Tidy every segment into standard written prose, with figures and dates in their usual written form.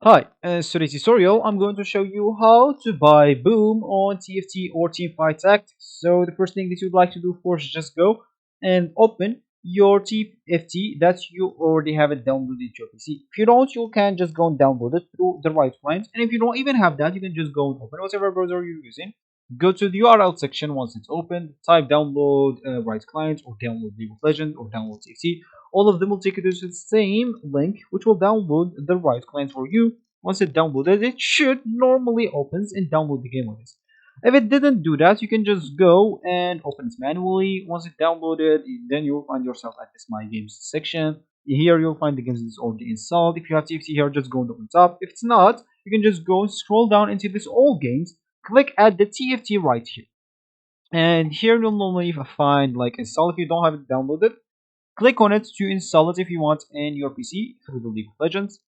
Hi, so today's tutorial, I'm going to show you how to buy Boom on TFT or Teamfight Tactics. So the first thing that you'd like to do, of course, is just go and open your TFT that you already have it downloaded to your PC. If you don't, you can just go and download it through the right lines. And if you don't even have that, you can just go and open whatever browser you're using. Go to the URL section once it's open, type download right client or download League of Legends or download TFT. All of them will take you to the same link, which will download the right client for you. Once it downloaded, it should normally opens and download the game with this. If it didn't do that, you can just go and open it manually. Once it downloaded, then you'll find yourself at this My Games section. Here you'll find the games that's already installed. If you have TFT here, just go on the top. If it's not, you can just go and scroll down into this all games. Click at the TFT right here. And here you'll normally find like install if you don't have it downloaded. Click on it to install it if you want in your PC through the League of Legends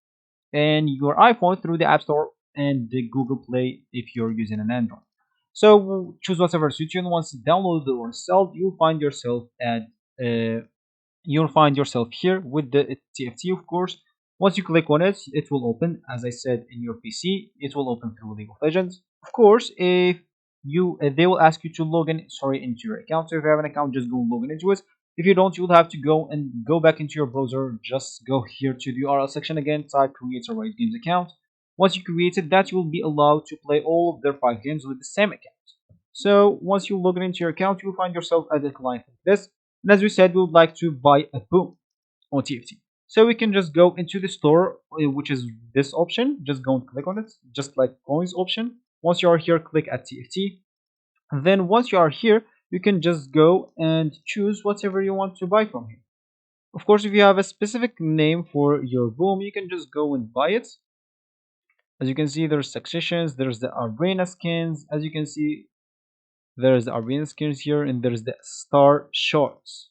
and your iPhone through the App Store and the Google Play if you're using an Android. So choose whatever suits you. And once it's downloaded or installed, uh, you'll find yourself here with the TFT, of course. Once you click on it, it will open. As I said, in your PC, it will open through League of Legends. Of course, if they will ask you to log in, into your account. So if you have an account, just go log in into it. If you don't, you'll have to go back into your browser. Just go here to the URL section again, type create a Riot Games account. Once you create it, that you will be allowed to play all of their 5 games with the same account. So once you log in into your account, you'll find yourself at a client like this. And as we said, we would like to buy a boom on TFT. So we can just go into the store, which is this option. Just go and click on it, just like coins option. Once you are here, click at TFT. And then once you are here, you can just go and choose whatever you want to buy from here. Of course, if you have a specific name for your boom, you can just go and buy it. As you can see, there's successions, there's the arena skins. As you can see, there's the arena skins here, and there's the star shorts.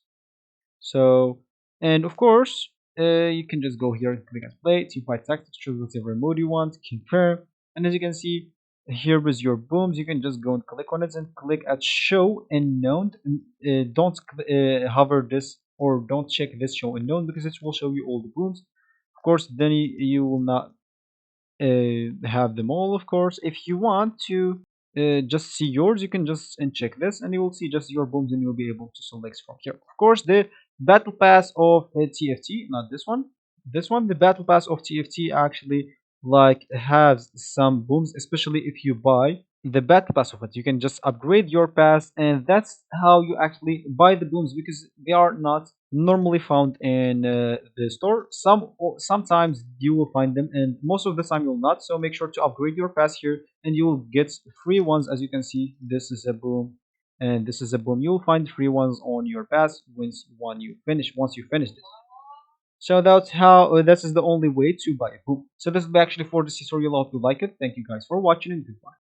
So, and of course, you can just go here and click and play, teamfight tactics, choose whatever mode you want, confirm. And as you can see, here with your booms, you can just go and click on it and click at show unknown. Don't hover this or don't check this show unknown because it will show you all the booms. Of course, then you will not have them all. Of course, if you want to just see yours, you can just check this and you will see just your booms and you'll be able to select from here. Of course, the battle pass of TFT, not this one, the battle pass of TFT actually like has some booms, especially if you buy the battle pass of it. You can just upgrade your pass, and that's how you actually buy the booms because they are not normally found in the store. Sometimes you will find them, and most of the time you will not. So make sure to upgrade your pass here, and you will get free ones. As you can see, this is a boom, and this is a boom. You will find free ones on your pass once you finish it. So that's how this is the only way to buy a boom. So this is actually for this tutorial. I hope you like it. Thank you guys for watching, and goodbye.